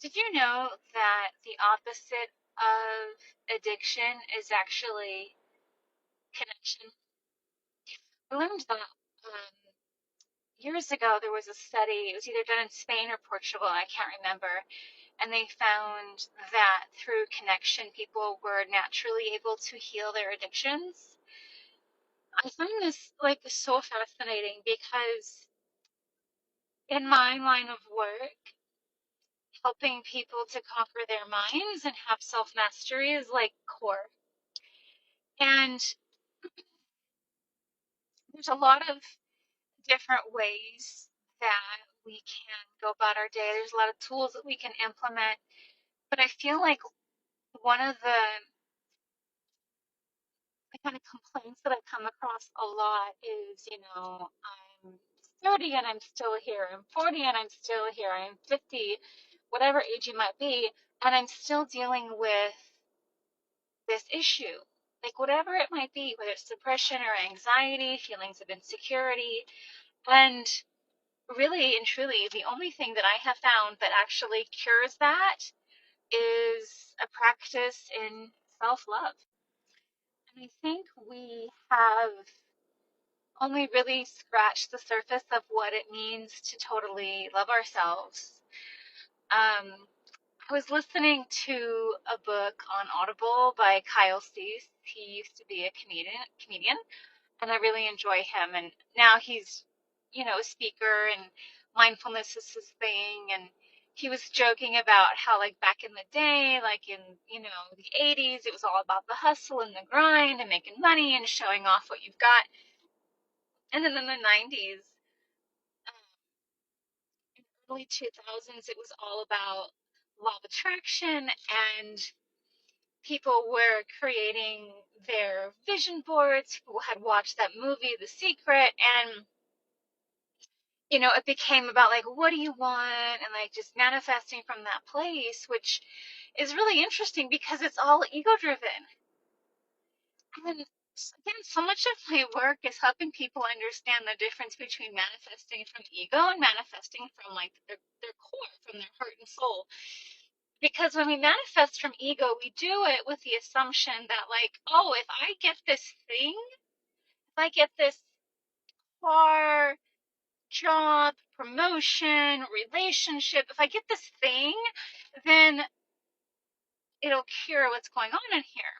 Did you know that the opposite of addiction is actually connection? I learned that years ago there was a study, it was either done in Spain or Portugal, I can't remember, and they found that through connection, people were naturally able to heal their addictions. I find this like so fascinating because in my line of work, helping people to conquer their minds and have self mastery is like core. And there's a lot of different ways that we can go about our day. There's a lot of tools that we can implement. But I feel like one of the kind of complaints that I come across a lot is, I'm 30 and I'm still here. I'm 40 and I'm still here. I'm 50, whatever age you might be, and I'm still dealing with this issue. Like whatever it might be, whether it's depression or anxiety, feelings of insecurity. And really and truly, the only thing that I have found that actually cures that is a practice in self love. And I think we have only really scratched the surface of what it means to totally love ourselves. Um, I was listening to a book on Audible by Kyle Cease. He used to be a comedian, and I really enjoy him. And now he's, a speaker, and mindfulness is his thing. And he was joking about how, like, back in the day, like in, the 80s, it was all about the hustle and the grind and making money and showing off what you've got. And then in the 90s, in the early 2000s, it was all about law of attraction, and people were creating their vision boards. People had watched that movie, The Secret, and it became about like, what do you want? And like just manifesting from that place, which is really interesting because it's all ego driven. And again, so much of my work is helping people understand the difference between manifesting from ego and manifesting from like their core, from their heart and soul. Because when we manifest from ego, we do it with the assumption that like, oh, if I get this thing, if I get this car, job, promotion, relationship, if I get this thing, then it'll cure what's going on in here.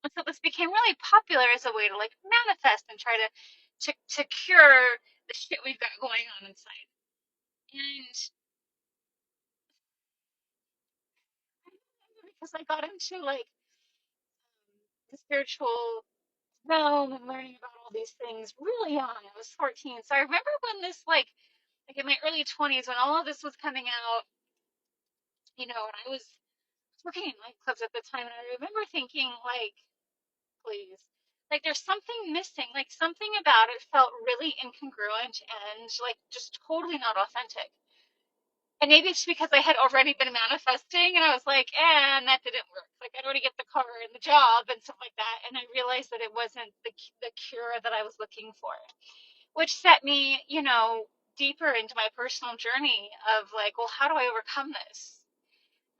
And so this became really popular as a way to like manifest and try to cure the shit we've got going on inside. And because I got into like the spiritual realm and learning about all these things really young. I was 14. So I remember when this like in my early 20s when all of this was coming out, and I was working in nightclubs at the time, and I remember thinking, like, please, like, there's something missing. Like, something about it felt really incongruent and, like, just totally not authentic. And maybe it's because I had already been manifesting, and I was like, and that didn't work. Like, I'd already get the car and the job and stuff like that, and I realized that it wasn't the cure that I was looking for, which set me, deeper into my personal journey of, like, well, how do I overcome this?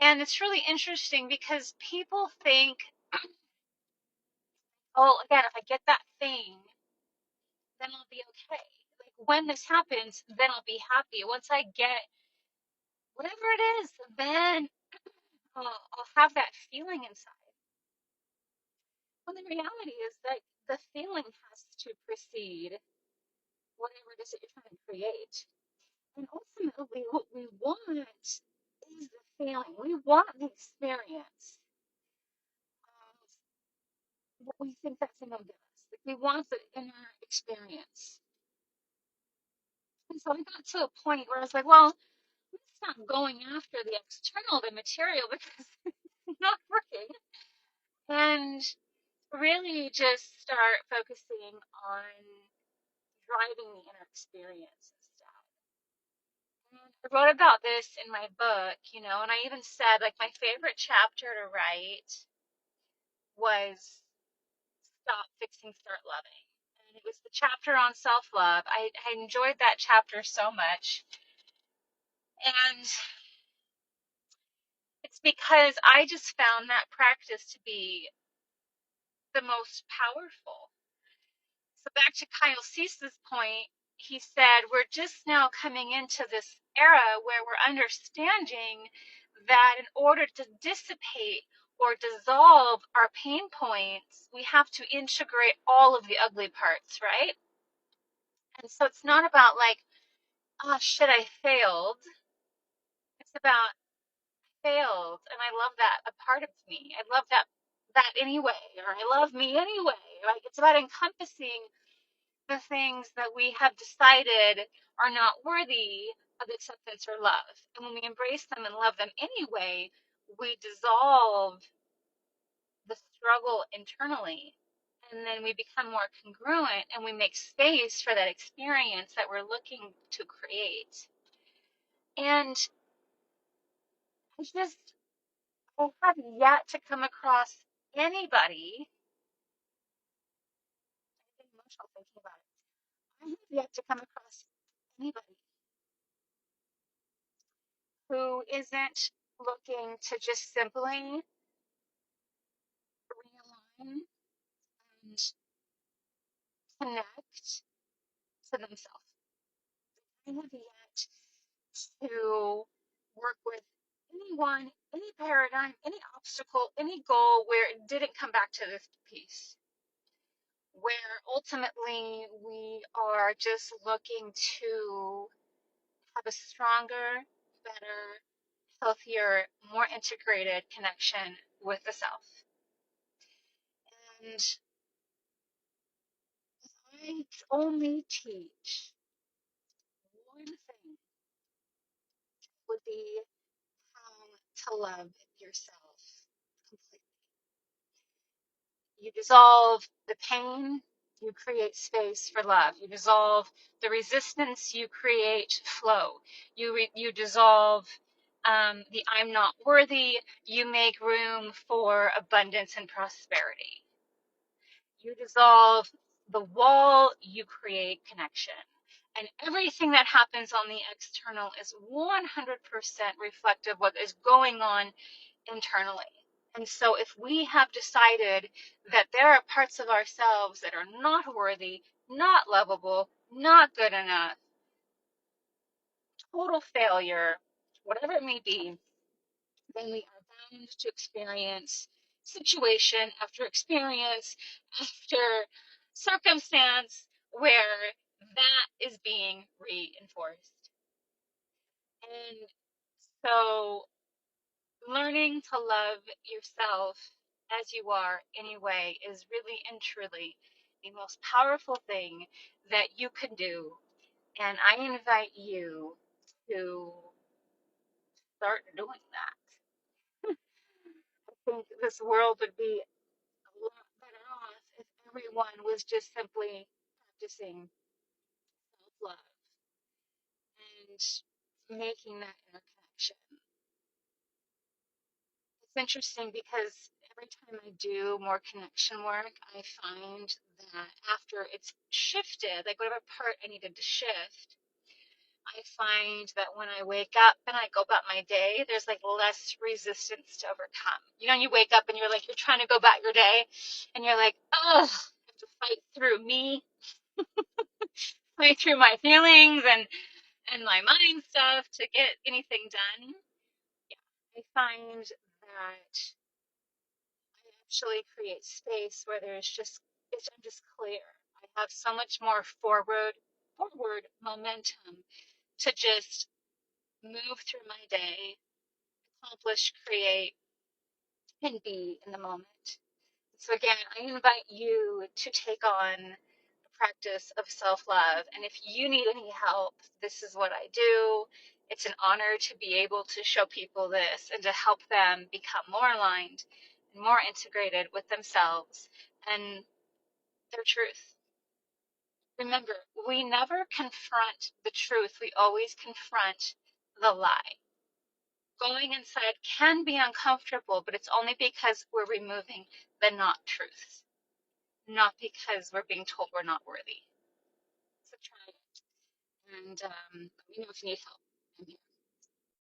And it's really interesting because people think, oh, again, if I get that thing, then I'll be okay. Like when this happens, then I'll be happy. Once I get whatever it is, then I'll have that feeling inside. When the reality is that the feeling has to precede whatever it is that you're trying to create. And ultimately, what we want is the feeling. We want the experience of what we think that thing will give us. Like we want the inner experience. And so I got to a point where I was like, well, let's stop going after the external, the material, because it's not working. And really just start focusing on driving the inner experience instead. And I wrote about this in my book, and I even said, like, my favorite chapter to write was Stop Fixing, Start Loving. And it was the chapter on self love. I enjoyed that chapter so much. And because I just found that practice to be the most powerful. So back to Kyle Cease's point, he said, we're just now coming into this era where we're understanding that in order to dissipate or dissolve our pain points, we have to integrate all of the ugly parts, right? And so it's not about like, oh shit, I failed. It's about failed, and I love that a part of me. I love that anyway, or I love me anyway. Like it's about encompassing the things that we have decided are not worthy of acceptance or love. And when we embrace them and love them anyway, we dissolve the struggle internally. And then we become more congruent and we make space for that experience that we're looking to create. And I have yet to come across anybody, I'm getting emotional thinking about it. I have yet to come across anybody who isn't looking to just simply realign and connect to themselves. I have yet to work with anyone, any paradigm, any obstacle, any goal where it didn't come back to this piece, where ultimately we are just looking to have a stronger, better, healthier, more integrated connection with the self. And if I only teach one thing, would be how to love yourself completely. You dissolve the pain, you create space for love. You dissolve the resistance, you create flow. You dissolve the I'm not worthy, you make room for abundance and prosperity. You dissolve the wall, you create connection. And everything that happens on the external is 100% reflective of what is going on internally. And so if we have decided that there are parts of ourselves that are not worthy, not lovable, not good enough, total failure, whatever it may be, then we are bound to experience situation after experience after circumstance where that is being reinforced. And so learning to love yourself as you are anyway is really and truly the most powerful thing that you can do. And I invite you to start doing that. I think this world would be a lot better off if everyone was just simply practicing self love and making that interconnection. It's interesting because every time I do more connection work, I find that after it's shifted, like whatever part I needed to shift, I find that when I wake up and I go about my day, there's like less resistance to overcome. You know, you wake up and you're like, you're trying to go about your day and you're like, oh, I have to fight through me, fight through my feelings and my mind stuff to get anything done. Yeah, I find that I actually create space where I'm just clear. I have so much more forward momentum to just move through my day, accomplish, create, and be in the moment. So again, I invite you to take on the practice of self-love. And if you need any help, this is what I do. It's an honor to be able to show people this and to help them become more aligned and more integrated with themselves and their truth. Remember, we never confront the truth. We always confront the lie. Going inside can be uncomfortable, but it's only because we're removing the not truths, not because we're being told we're not worthy. So try it. And let me know if you need help. I'm here.